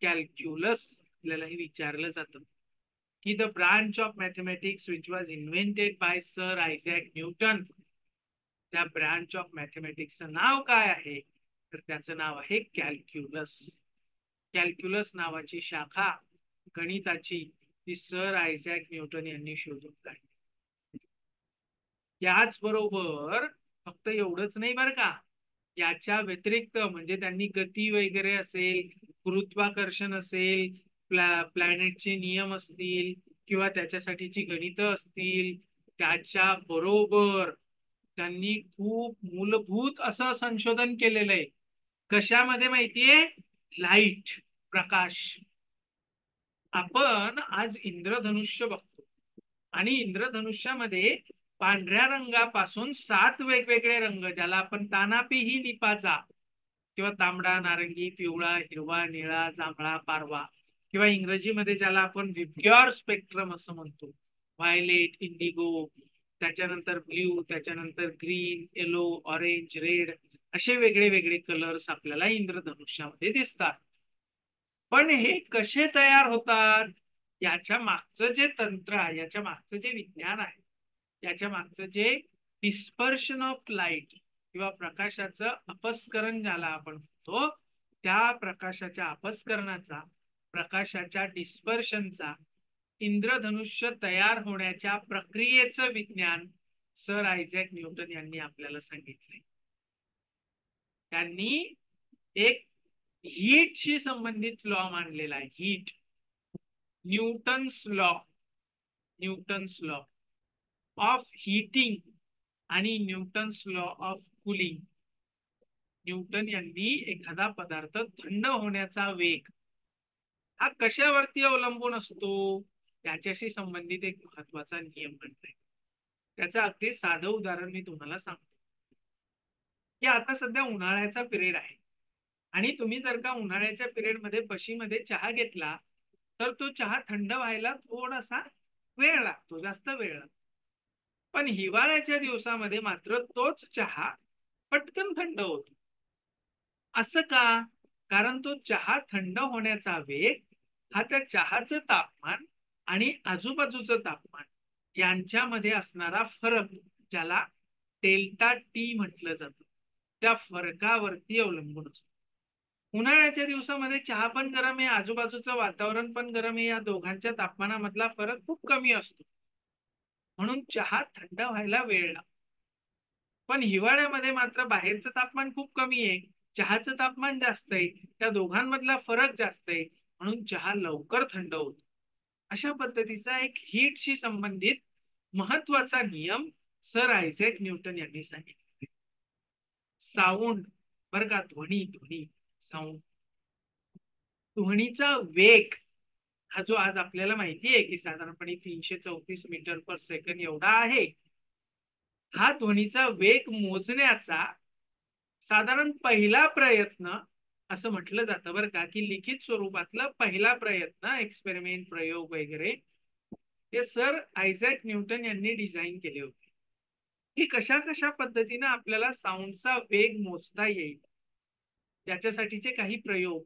कॅल्क्युलस. आपल्यालाही विचारलं जातं की the branch of mathematics which was invented by sir Isaac Newton, त्या ब्रांच ऑफ मॅथमॅटिक्सचं नाव काय आहे? तर त्याचं नाव आहे कॅल्क्युलस. कॅल्क्युलस नावाची शाखा गणिताची ती सर आयझॅक न्यूटन यांनी शोधून काढली. याच बरोबर फक्त एवढंच नाही बरं का, याच्या व्यतिरिक्त म्हणजे त्यांनी गती वगैरे असेल, गुरुत्वाकर्षण असेल, प्लॅनेटचे नियम असतील, किंवा त्याच्यासाठीची गणितं असतील, त्याच्या बरोबर त्यांनी खूप मूलभूत असं संशोधन केलेलं आहे. कशामध्ये माहितीये? लाईट, प्रकाश. आपण आज इंद्रधनुष्य बघतो, आणि इंद्रधनुष्यामध्ये पांढऱ्या रंगापासून 7 वेगवेगळे रंग, ज्याला आपण तानापीही निपाचा, किंवा तांबडा, नारंगी, पिवळा, हिरवा, निळा, जांभळा, पारवा, किंवा इंग्रजीमध्ये ज्याला आपण विब्ग्योर स्पेक्ट्रम असं म्हणतो, व्हायलेट, इंडिगो, त्याच्यानंतर ब्ल्यू, त्याच्यानंतर ग्रीन, येलो, ऑरेंज, रेड, असे वेगळे वेगळे कलर्स आपल्याला इंद्रधनुष्यामध्ये दिसतात. पण हे कसे तयार होतात? याच्या मागचं जे तंत्र आहे, याच्या मागचं जे विज्ञान आहे, याच्या मागचं जे डिस्पर्शन ऑफ लाईट किंवा प्रकाशाचं अपस्करण ज्याला आपण म्हणतो, त्या प्रकाशाच्या अपस्करणाचा प्रकाशाच्या डिस्पर्शनचा, इंद्रधनुष्य तयार होण्याच्या प्रक्रियेचं विज्ञान सर आयझॅक न्यूटन यांनी आपल्याला सांगितले. त्यांनी एक हीटशी संबंधित लॉ मांडलेला आहे. Heat, Newton's law, Newton's law of heating आणि Newton's law of cooling. Newton यांनी एखादा पदार्थ थंड होण्याचा वेग हा कशावरती अवलंबून असतो त्याच्याशी संबंधित एक महत्वाचा नियम म्हणतोय. त्याचं अगदी साधं उदाहरण मी तुम्हाला सांगतो की आता सध्या उन्हाळ्याचा पिरियड आहे आणि तुम्ही जर का उन्हाळ्याच्या पिरियड मध्ये बशीमध्ये चहा घेतला तर तो चहा थंड व्हायला थोडासा वेळ लागतो, जास्त वेळ लागतो. पण हिवाळ्याच्या दिवसामध्ये मात्र तोच चहा पटकन थंड होतो. असं का? कारण तो चहा थंड होण्याचा वेग हा त्या चहाचं तापमान आणि आजूबाजूचं तापमान यांच्यामध्ये असणारा फरक, ज्याला डेल्टा टी म्हटलं जातं, त्या फरकावरती अवलंबून असतो. उन्हाळ्याच्या दिवसामध्ये चहा पण गरम आहे, आजूबाजूचं वातावरण पण गरम आहे, या दोघांच्या तापमानामधला फरक खूप कमी असतो, म्हणून चहा थंड व्हायला वेळ लागतो. पण हिवाळ्यामध्ये मात्र बाहेरचं तापमान खूप कमी आहे, चहाचं तापमान जास्त आहे, त्या दोघांमधला फरक जास्त आहे, म्हणून चहा लवकर थंड होतो. अशा पद्धतीचा एक हीटशी संबंधित महत्वाचा नियम सर आयझॅक न्यूटन यांनी सांगितले. साऊंड, बर का, ध्वनी, ध्वनी, साऊंड, ध्वनीचा वेग हा जो आज आपल्याला माहिती आहे की साधारणपणे 334 मीटर पर सेकंड एवढा आहे. हा ध्वनीचा वेग मोजण्याचा साधारण पहिला प्रयत्न असं म्हटलं जातं बरं का, की लिखित स्वरूपातला पहिला प्रयत्न, एक्सपेरिमेंट, प्रयोग वगैरे, ते सर आयझॅक न्यूटन यांनी डिझाईन केले होते की कशा कशा पद्धतीने आपल्याला साऊंडचा वेग मोजता येईल. त्याच्यासाठीचे काही प्रयोग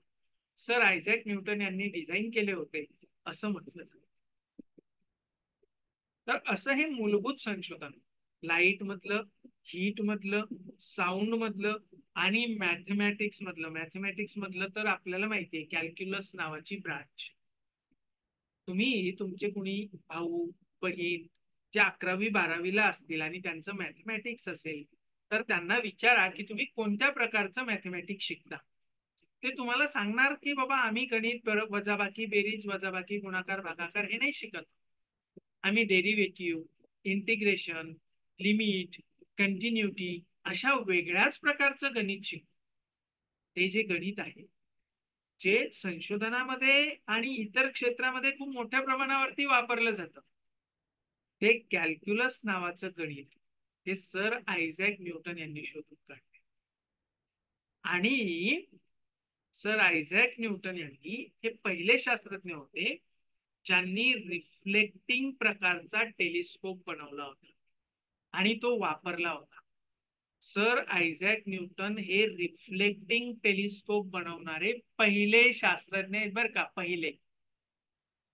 सर आयझॅक न्यूटन यांनी डिझाईन केले होते असं म्हटलं जातं. तर असं हे मूलभूत संशोधन लाईट मधलं, हीट मधलं, साऊंड मधलं आणि मॅथमॅटिक्स मधलं. मॅथमॅटिक्स मधलं तर आपल्याला माहिती आहे कॅल्क्युलस नावाची ब्रांच. तुम्ही तुमचे कुणी भाऊ बहीण जे 11वी-12वीला असतील आणि त्यांचं मॅथमॅटिक्स असेल तर त्यांना विचारा की तुम्ही कोणत्या प्रकारचं मॅथमॅटिक्स शिकता. ते तुम्हाला सांगणार की बाबा आम्ही गणित, वजाबाकी, बेरीज, वजाबाकी, गुणाकार, भागाकार हे नाही शिकत. आम्ही डेरिव्हेटिव्ह, इंटिग्रेशन, लिमिट, कंटिन्युटी अशा वेगळ्याच प्रकारचं गणित शिकतो. ते जे गणित आहे जे संशोधनामध्ये आणि इतर क्षेत्रामध्ये खूप मोठ्या प्रमाणावरती वापरलं जातं, ते कॅल्क्युलस नावाचं गणित हे सर आयझॅक न्यूटन यांनी शोधून काढले. आणि सर आयझॅक न्यूटन यांनी हे पहिले शास्त्रज्ञ होते ज्यांनी रिफ्लेक्टिंग प्रकारचा टेलिस्कोप बनवला होता आणि तो वापरला होता. सर आयझॅक न्यूटन हे रिफ्लेक्टिंग टेलिस्कोप बनवणारे पहिले शास्त्रज्ञ आहेत बरं का, पहिले.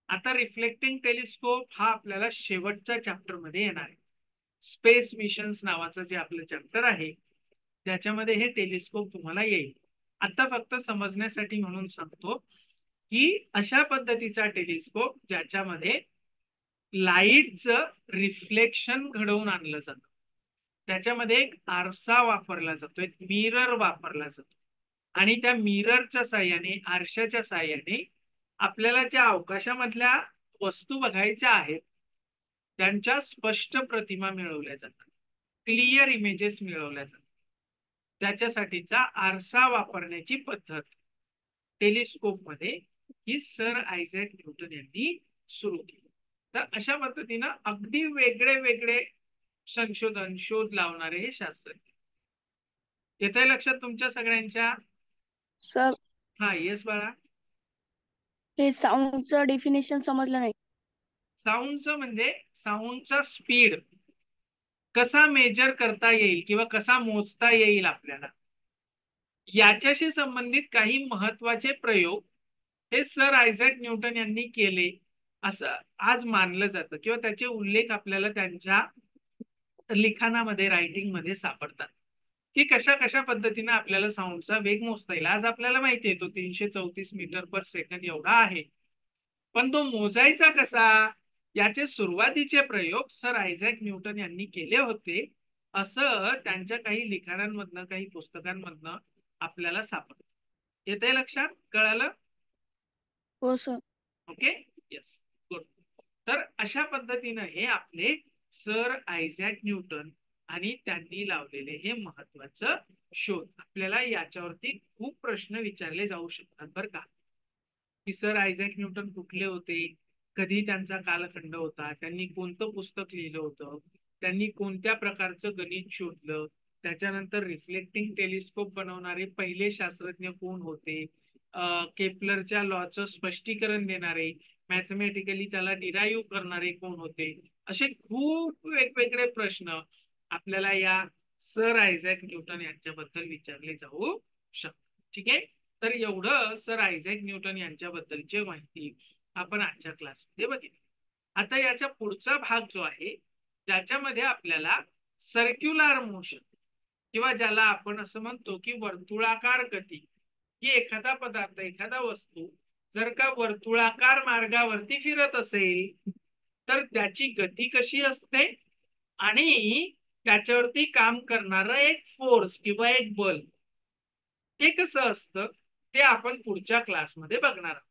आता रिफ्लेक्टिंग टेलिस्कोप हा आपल्याला शेवटच्या चॅप्टर मध्ये येणार आहे. स्पेस मिशन्स नावाचं जे आपलं चॅप्टर आहे त्याच्यामध्ये हे टेलिस्कोप तुम्हाला येईल. आता फक्त समजण्यासाठी म्हणून सांगतो की अशा पद्धतीचा टेलिस्कोप ज्याच्यामध्ये लाईटचं रिफ्लेक्शन घडवून आणलं जातं, त्याच्यामध्ये एक आरसा वापरला जातो, एक मिरर वापरला जातो आणि त्या मिररच्या साह्याने, आरशाच्या साह्याने आपल्याला ज्या अवकाशामधल्या वस्तू बघायच्या आहेत त्यांच्या स्पष्ट प्रतिमा मिळवल्या जातात, क्लिअर इमेजेस मिळवल्या जातात. त्याच्यासाठीचा आरसा वापरण्याची पद्धत टेलिस्कोप मध्ये ही सर आयझॅक न्यूटन यांनी सुरू केली. तर अशा पद्धतीनं अगदी वेगळे वेगळे संशोधन, शोध लावणारे हे शास्त्रज्ञ. येते लक्षात तुमच्या सगळ्यांच्या? सर, हा, येस बाळा. हे साऊंडचं डेफिनेशन समजलं नाही. साऊंडचं म्हणजे साऊंडचा स्पीड कसा मेजर करता येईल किंवा कसा मोजता येईल आपल्याला, याच्याशी संबंधित काही महत्वाचे प्रयोग हे सर आयझॅक न्यूटन यांनी केले असं आज मानलं जातं किंवा त्याचे उल्लेख आपल्याला त्यांच्या लिखाणामध्ये, रायटिंग मध्ये सापडतात की कशा कशा पद्धतीने आपल्याला साऊंडचा वेग मोजता येईल. आज आपल्याला माहिती आहे तो 334 मीटर पर सेकंद एवढा आहे, पण तो मोजायचा कसा, याचे सुरुवातीचे प्रयोग सर आयझॅक न्यूटन यांनी केले होते, असं त्यांच्या काही लिखाणांमधनं काही पुस्तकांमधनं आपल्याला सापडतं. येतंय लक्षात, कळालं? हो सर. Okay, yes, good. तर अशा पद्धतीनं हे आपले सर आयझॅक न्यूटन आणि त्यांनी लावलेले हे महत्वाचं शोध. आपल्याला याच्यावरती खूप प्रश्न विचारले जाऊ शकतात बरं का, की सर आयझॅक न्यूटन कुठले होते, कधी त्यांचा कालखंड होता, त्यांनी कोणतं पुस्तक लिहिलं होतं, त्यांनी कोणत्या प्रकारचं गणित शोधलं, त्याच्यानंतर रिफ्लेक्टिंग टेलिस्कोप बनवणारे पहिले शास्त्रज्ञ कोण होते, केपलरच्या लॉचं स्पष्टीकरण देणारे, मॅथमॅटिकली त्याला डिराईव्ह करणारे कोण होते, असे खूप वेगवेगळे प्रश्न आपल्याला या सर आयझॅक न्यूटन यांच्याबद्दल विचारले जाऊ शकतात. ठीक आहे, तर एवढं सर आयझॅक न्यूटन यांच्याबद्दलची माहिती आपण आजच्या क्लासमध्ये बघितली. आता याच्या पुढचा भाग जो आहे, ज्याच्यामध्ये आपल्याला सर्क्युलर मोशन किंवा ज्याला आपण असं म्हणतो की वर्तुळाकार गती, की एखादा पदार्थ एखादा वस्तू जर का वर्तुळाकार मार्गावरती फिरत असेल तर त्याची गती कशी असते आणि त्याच्यावरती काम करणारं एक फोर्स किंवा एक बल ते कसं असतं ते आपण पुढच्या क्लासमध्ये बघणार आहोत.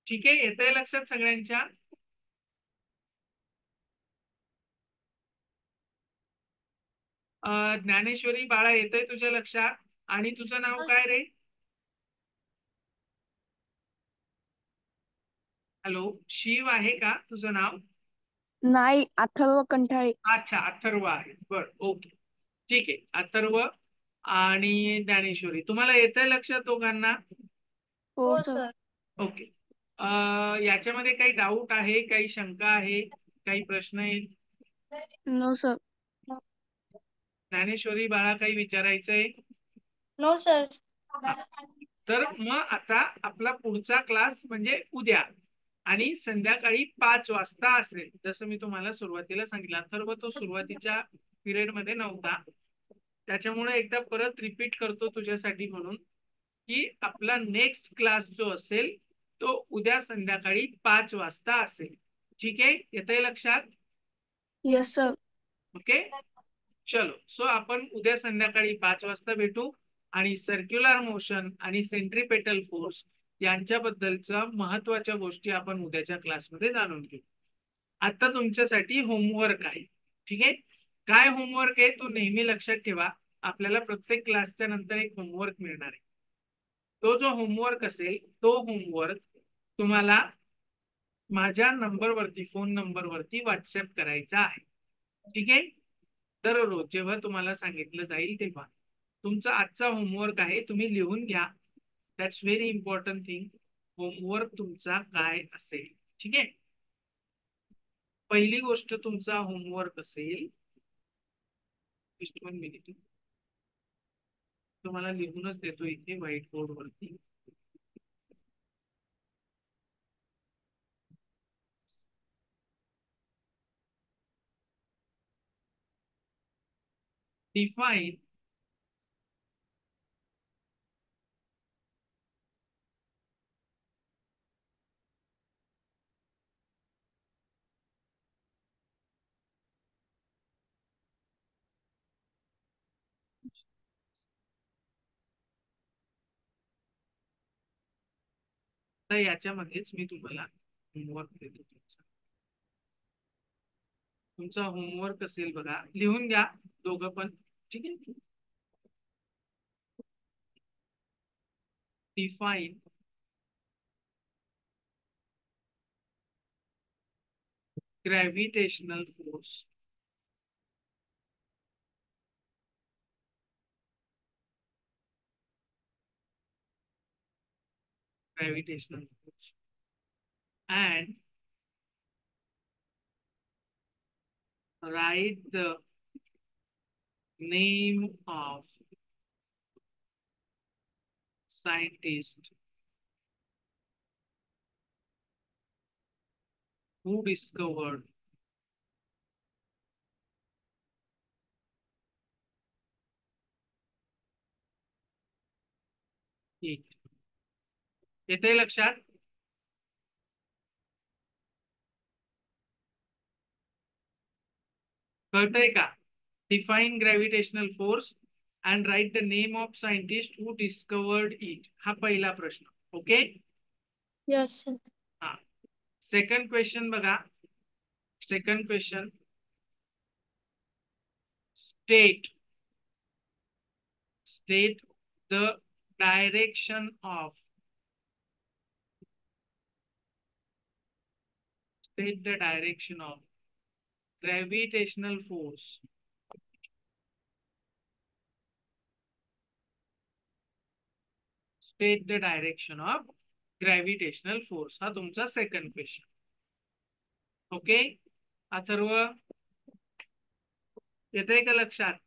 ठीक आहे, येतंय लक्षात सगळ्यांच्या? ज्ञानेश्वरी बाळा, येतंय तुझ्या लक्षात? आणि तुझं नाव काय रे? हॅलो, शिव आहे का तुझं नाव? नाही, अथर्व कंठाळे. अच्छा, अथर्व आहे, बर, ओके, ठीक आहे. अथर्व आणि ज्ञानेश्वरी, तुम्हाला येतंय लक्षात दोघांना? हो सर. ओके. याच्यामध्ये काही डाऊट आहे, काही शंका आहे, काही प्रश्न आहे? No sir. ज्ञानेश्वरी बाळा, काही विचारायचंय? No sir. तर मग आता आपला पुढचा क्लास म्हणजे उद्या आणि संध्याकाळी 5 वाजता असेल. जसं मी तुम्हाला सुरुवातीला सांगितलं, अथर्व तो सुरुवातीच्या पिरियड मध्ये नव्हता, त्याच्यामुळे एकदा परत रिपीट करतो तुझ्यासाठी म्हणून, की आपला नेक्स्ट क्लास जो असेल तो उद्या संध्याकाळी 5 वाजता असेल. ठीक आहे, येतंय लक्षात? Yes sir. ओके, चलो. सो आपण उद्या संध्याकाळी 5 वाजता भेटू आणि सर्क्युलर मोशन आणि सेंट्रीपेटल फोर्स यांच्याबद्दलच्या महत्वाच्या गोष्टी आपण उद्याच्या क्लासमध्ये जाणून घेऊ. आता तुमच्यासाठी होमवर्क आहे. ठीक आहे, काय होमवर्क आहे तो नेहमी लक्षात ठेवा. आपल्याला प्रत्येक क्लासच्या नंतर एक होमवर्क मिळणार आहे. तो जो होमवर्क असेल तो होमवर्क तुम्हाला माझ्या नंबरवरती, फोन नंबरवरती व्हॉट्सअप करायचा आहे. ठीक आहे, दररोज जेव्हा तुम्हाला सांगितलं जाईल तेव्हा तुमचा आजचा होमवर्क आहे, तुम्ही लिहून घ्या. That's very important thing. Homework तुमचा काय असेल? ठीक आहे, पहिली गोष्ट तुमचा होमवर्क असेल, जस्ट 1 मिनिट, तुम्हाला लिहूनच देतो इथे व्हाईट बोर्ड वरती. डिफाईन तर याच्यामध्येच मी तुम्हाला होमवर्क देतो. तुमचा होमवर्क असेल बघा, लिहून घ्या दोघं पण. ठीक आहे, define gravitational force. Gravitational force. And write the name of scientist who discovered ठीक. येते लक्षात? कळतंय का? Define gravitational force and write the name of scientist who discovered it. हा पहिला प्रश्न. ओके. Yes, sir. हा. सेकंड क्वेश्चन बघा. Second question. State the direction of gravitational force. State the direction of gravitational force. हा तुमचा second question. Okay. Atharva, येतंय का लक्षात?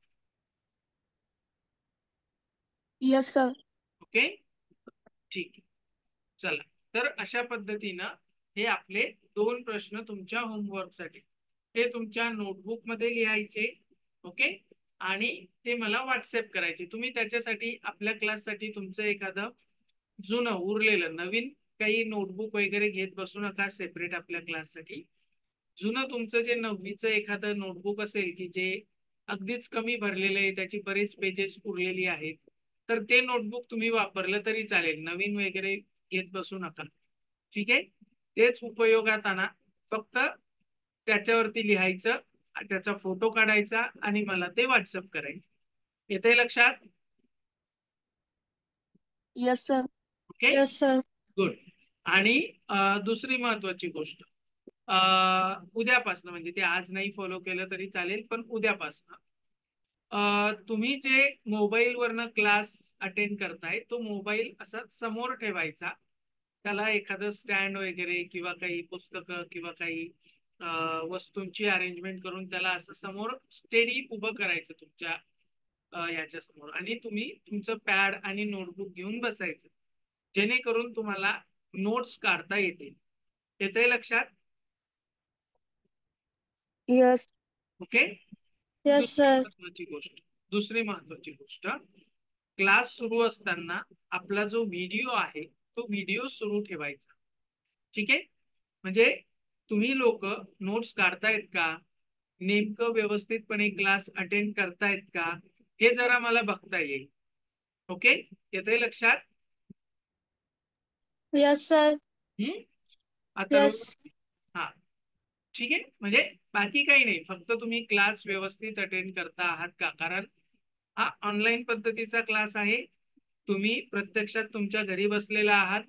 Yes, sir. ओके. ठीक आहे. चला, तर अशा पद्धतीनं हे आपले 2 प्रश्न तुमच्या होमवर्कसाठी ते तुमच्या नोटबुक मध्ये लिहायचे. ओके. आणि ते मला व्हॉट्सअप करायचे. तुम्ही त्याच्यासाठी आपल्या क्लाससाठी तुमचं एखादं जुनं उरलेलं नवीन काही नोटबुक वगैरे घेत बसू नका सेपरेट आपल्या क्लाससाठी. जुनं तुमचं जे 9वीचं एखादं नोटबुक असेल की जे अगदीच कमी भरलेलं आहे, त्याची बरेच पेजेस उरलेली आहेत, तर ते नोटबुक तुम्ही वापरलं तरी चालेल. नवीन वगैरे घेत बसू नका. ठीक आहे. तेच उपयोगात आणा. फक्त त्याच्यावरती लिहायचं, त्याचा फोटो काढायचा आणि मला ते व्हॉट्सअप करायचं. येतंय लक्षात? Yes, sir. Okay. Yes, sir. Good. आणि दुसरी महत्वाची गोष्ट, उद्यापासनं, म्हणजे ते आज नाही फॉलो केलं तरी चालेल, पण उद्यापासनं तुम्ही जे मोबाईल वरनं क्लास अटेंड करताय तो मोबाईल असा समोर ठेवायचा. त्याला एखादं स्टँड वगैरे किंवा काही पुस्तकं किंवा काही वस्तूंची अरेंजमेंट करून त्याला असं समोर स्टेडी उभं करायचं तुमच्या याच्या समोर, आणि तुम्ही तुमचं पॅड आणि नोटबुक घेऊन बसायचं, जेणेकरून तुम्हाला नोट्स काढता येतील. येतंय लक्षात? Yes. ओके. Yes, sir. दुसरी महत्वाची गोष्ट, क्लास सुरू असताना आपला जो व्हिडिओ आहे तो व्हिडिओ सुरू ठेवायचा. ठीक आहे. म्हणजे तुम्ही लोक नोट्स काढतायत का, नेमकं व्यवस्थितपणे क्लास अटेंड करतायत का, हे जरा मला बघता येईल. ओके. येतंय लक्षात? Yes, sir. आता Yes. हा. ठीक आहे. म्हणजे बाकी काही नाही, फक्त तुम्ही क्लास व्यवस्थित अटेंड करता आहात का, कारण हा ऑनलाईन पद्धतीचा क्लास आहे. तुम्ही प्रत्यक्षात तुमच्या घरी बसलेला आहात,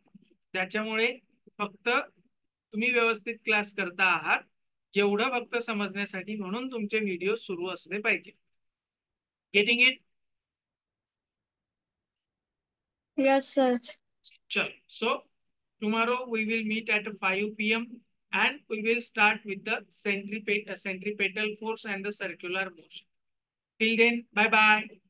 त्याच्यामुळे फक्त तुम्ही व्यवस्थित क्लास करता आहात एवढं फक्त समजण्यासाठी म्हणून तुमचे व्हिडिओ सुरू असले पाहिजे. Getting it? Yes, sir. चल. So tomorrow we will meet at 5 p.m. and we will start with the centripetal force and the circular motion. Till then, bye bye.